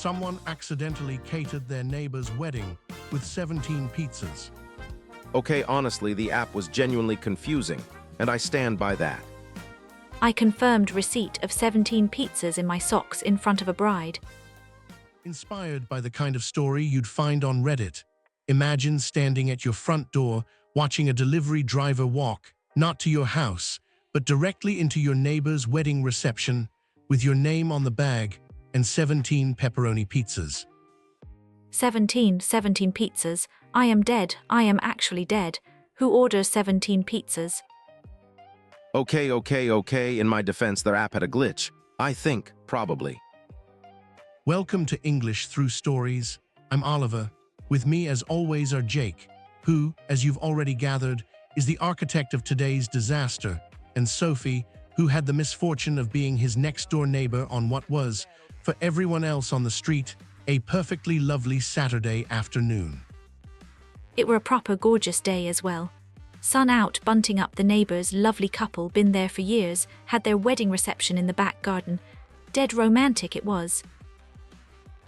Someone accidentally catered their neighbor's wedding with 17 pizzas. Okay, honestly, the app was genuinely confusing, and I stand by that. I confirmed receipt of 17 pizzas in my socks in front of a bride. Inspired by the kind of story you'd find on Reddit, imagine standing at your front door watching a delivery driver walk, not to your house, but directly into your neighbor's wedding reception with your name on the bag and 17 pepperoni pizzas. 17 pizzas. I am dead. I am actually dead. Who orders 17 pizzas? Okay. In my defense, their app had a glitch. I think, probably. Welcome to English Through Stories. I'm Oliver. With me, as always, are Jake, who, as you've already gathered, is the architect of today's disaster, and Sophie, who had the misfortune of being his next-door neighbor on what was, for everyone else on the street, a perfectly lovely Saturday afternoon. It were a proper gorgeous day as well. Sun out, bunting up. The neighbours, lovely couple, been there for years, had their wedding reception in the back garden. Dead romantic it was.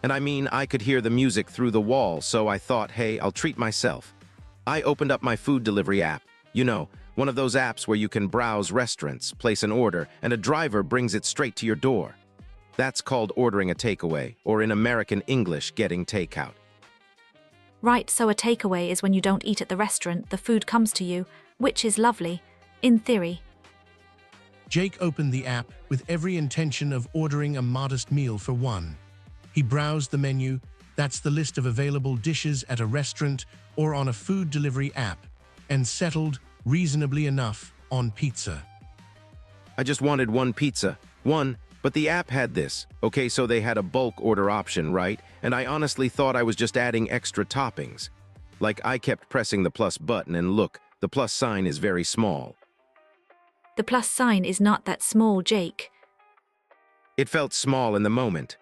And I mean, I could hear the music through the wall, so I thought, hey, I'll treat myself. I opened up my food delivery app. You know, one of those apps where you can browse restaurants, place an order, and a driver brings it straight to your door. That's called ordering a takeaway, or in American English, getting takeout. Right, so a takeaway is when you don't eat at the restaurant, the food comes to you, which is lovely, in theory. Jake opened the app with every intention of ordering a modest meal for one. He browsed the menu, that's the list of available dishes at a restaurant or on a food delivery app, and settled, reasonably enough, on pizza. I just wanted one pizza. One. But the app had this. Okay, so they had a bulk order option, right? And I honestly thought I was just adding extra toppings. Like, I kept pressing the plus button, and look, the plus sign is very small. The plus sign is not that small, Jake. It felt small in the moment.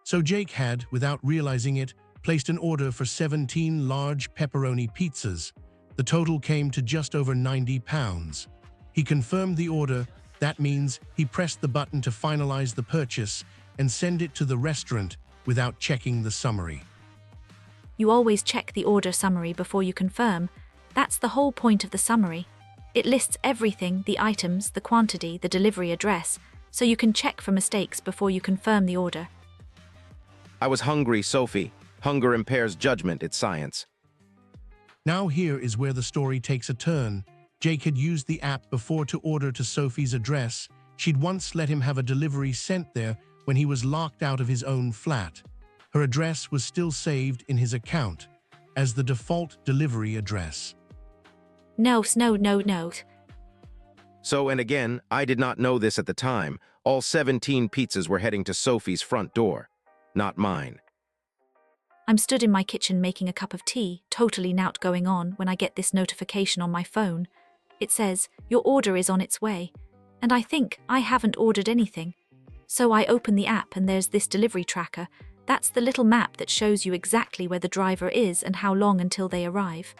So Jake had, without realizing it, placed an order for 17 large pepperoni pizzas. The total came to just over £90. He confirmed the order. That means he pressed the button to finalize the purchase and send it to the restaurant without checking the summary. You always check the order summary before you confirm. That's the whole point of the summary. It lists everything, the items, the quantity, the delivery address, so you can check for mistakes before you confirm the order. I was hungry, Sophie. Hunger impairs judgment, it's science. Now here is where the story takes a turn. Jake had used the app before to order to Sophie's address. She'd once let him have a delivery sent there when he was locked out of his own flat. Her address was still saved in his account as the default delivery address. No. So, and again, I did not know this at the time. All 17 pizzas were heading to Sophie's front door, not mine. I'm stood in my kitchen making a cup of tea, totally nout going on, when I get this notification on my phone. It says, your order is on its way. And I think I haven't ordered anything. So I open the app and there's this delivery tracker. That's the little map that shows you exactly where the driver is and how long until they arrive.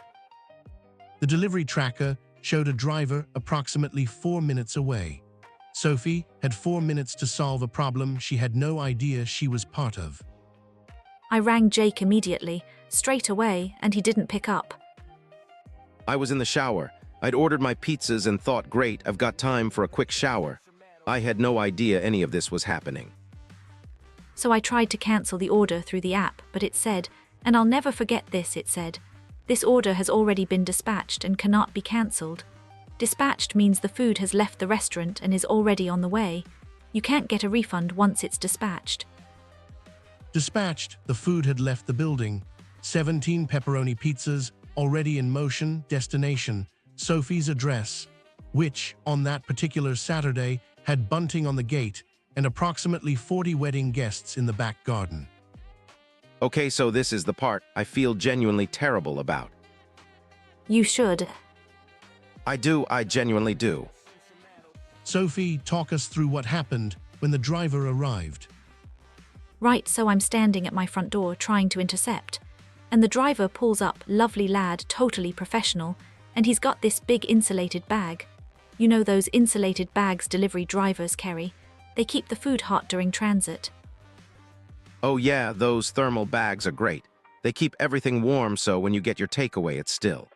The delivery tracker showed a driver approximately 4 minutes away. Sophie had 4 minutes to solve a problem she had no idea she was part of. I rang Jake immediately, straight away, and he didn't pick up. I was in the shower. I'd ordered my pizzas and thought, great, I've got time for a quick shower. I had no idea any of this was happening. So I tried to cancel the order through the app, but it said, and I'll never forget this, it said, this order has already been dispatched and cannot be cancelled. Dispatched means the food has left the restaurant and is already on the way. You can't get a refund once it's dispatched. Dispatched, the food had left the building. 17 pepperoni pizzas, already in motion, destination, Sophie's address, which, on that particular Saturday, had bunting on the gate and approximately 40 wedding guests in the back garden. Okay, so this is the part I feel genuinely terrible about. You should. I genuinely do. Sophie, talk us through what happened when the driver arrived. Right, so I'm standing at my front door trying to intercept. And the driver pulls up, lovely lad, totally professional, and he's got this big insulated bag. You know those insulated bags delivery drivers carry? They keep the food hot during transit. Oh yeah, those thermal bags are great. They keep everything warm so when you get your takeaway it's still.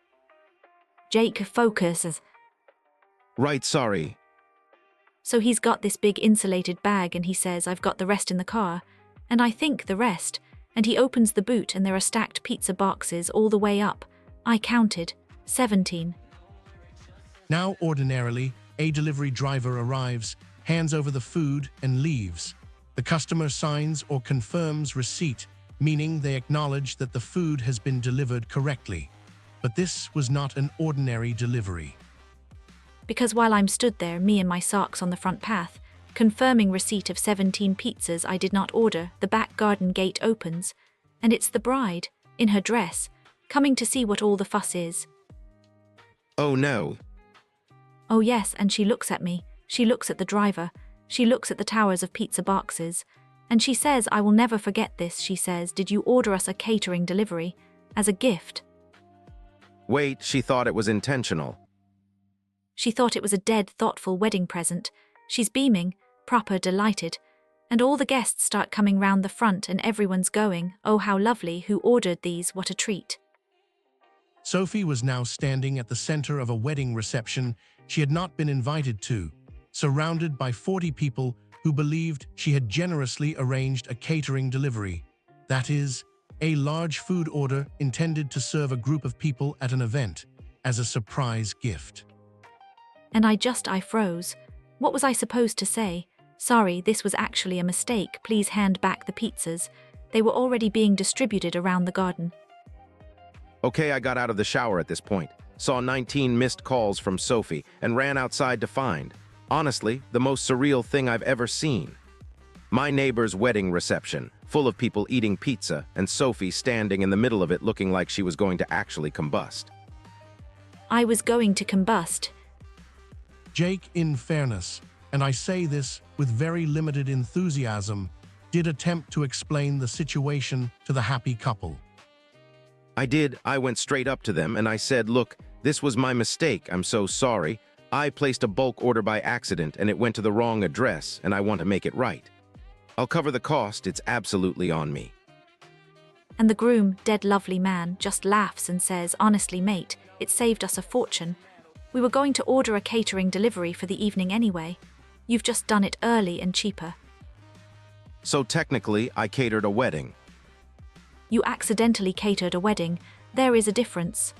Jake focuses. Right, sorry. So he's got this big insulated bag and he says, I've got the rest in the car. And I think the rest. And he opens the boot and there are stacked pizza boxes all the way up. I counted 17. Now, ordinarily, a delivery driver arrives, hands over the food, and leaves. The customer signs or confirms receipt, meaning they acknowledge that the food has been delivered correctly. But this was not an ordinary delivery. Because while I'm stood there, me and my socks on the front path, confirming receipt of 17 pizzas I did not order, the back garden gate opens, and it's the bride, in her dress, coming to see what all the fuss is. Oh no. Oh yes, and she looks at me, she looks at the driver, she looks at the towers of pizza boxes, and she says, I will never forget this, she says, did you order us a catering delivery, as a gift? Wait, she thought it was intentional. She thought it was a dead, thoughtful wedding present. She's beaming, proper delighted, and all the guests start coming round the front and everyone's going, oh how lovely, who ordered these, what a treat. Sophie was now standing at the center of a wedding reception she had not been invited to, surrounded by 40 people who believed she had generously arranged a catering delivery. That is, a large food order intended to serve a group of people at an event, as a surprise gift. And I froze. What was I supposed to say? Sorry, this was actually a mistake, please hand back the pizzas. They were already being distributed around the garden. Okay, I got out of the shower at this point, saw 19 missed calls from Sophie, and ran outside to find, honestly, the most surreal thing I've ever seen. My neighbor's wedding reception, full of people eating pizza, and Sophie standing in the middle of it looking like she was going to actually combust. I was going to combust. Jake, in fairness, and I say this with very limited enthusiasm, did attempt to explain the situation to the happy couple. I did. I went straight up to them and I said, look, this was my mistake. I'm so sorry. I placed a bulk order by accident and it went to the wrong address and I want to make it right. I'll cover the cost. It's absolutely on me. And the groom, dead lovely man, just laughs and says, honestly, mate, it saved us a fortune. We were going to order a catering delivery for the evening anyway. You've just done it early and cheaper. So technically, I catered a wedding. You accidentally catered a wedding. There is a difference.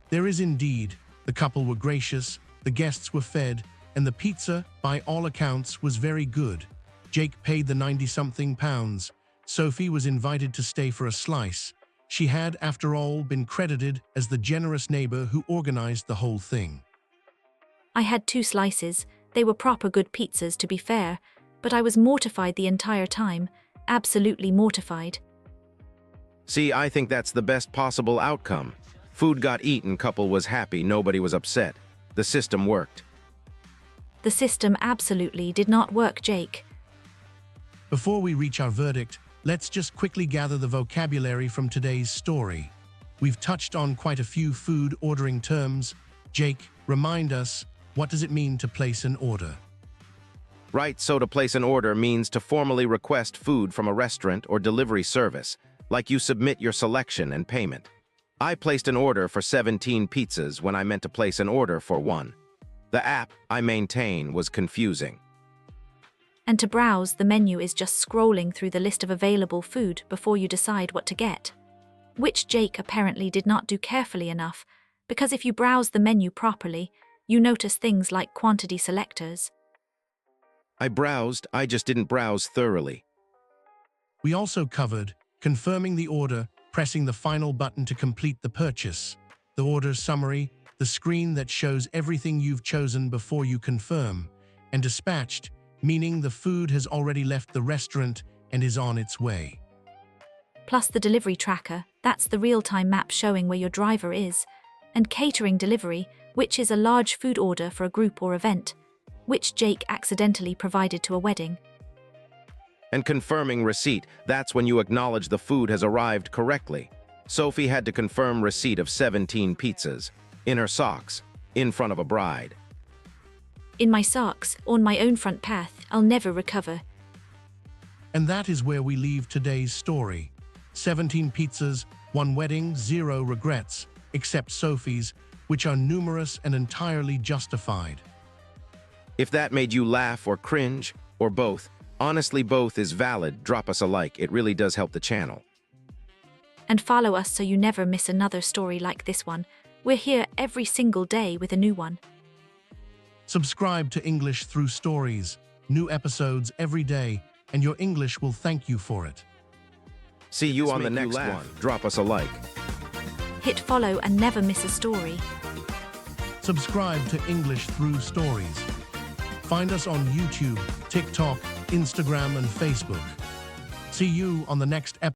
There is indeed. The couple were gracious, the guests were fed, and the pizza, by all accounts, was very good. Jake paid the 90-something pounds. Sophie was invited to stay for a slice. She had, after all, been credited as the generous neighbor who organized the whole thing. I had 2 slices. They were proper good pizzas, to be fair, but I was mortified the entire time. Absolutely mortified. See, I think that's the best possible outcome. Food got eaten, couple was happy, nobody was upset. The system worked. The system absolutely did not work, Jake. Before we reach our verdict, let's just quickly gather the vocabulary from today's story. We've touched on quite a few food ordering terms. Jake, remind us, what does it mean to place an order? Right, so to place an order means to formally request food from a restaurant or delivery service, like you submit your selection and payment. I placed an order for 17 pizzas when I meant to place an order for 1. The app I maintain was confusing. And to browse, the menu is just scrolling through the list of available food before you decide what to get. Which Jake apparently did not do carefully enough, because if you browse the menu properly, you notice things like quantity selectors. I browsed, I just didn't browse thoroughly. We also covered confirming the order, pressing the final button to complete the purchase, the order summary, the screen that shows everything you've chosen before you confirm, and dispatched, meaning the food has already left the restaurant and is on its way. Plus the delivery tracker, that's the real-time map showing where your driver is, and catering delivery, which is a large food order for a group or event, which Jake accidentally provided to a wedding. And confirming receipt, that's when you acknowledge the food has arrived correctly. Sophie had to confirm receipt of 17 pizzas, in her socks, in front of a bride. In my socks, on my own front path, I'll never recover. And that is where we leave today's story. 17 pizzas, 1 wedding, 0 regrets, except Sophie's, which are numerous and entirely justified. If that made you laugh or cringe, or both, honestly both is valid, drop us a like, it really does help the channel. And follow us so you never miss another story like this one. We're here every single day with a new one. Subscribe to English Through Stories, new episodes every day, and your English will thank you for it. See you on the next one. Drop us a like. Hit follow and never miss a story. Subscribe to English Through Stories. Find us on YouTube, TikTok, Instagram, and Facebook. See you on the next episode.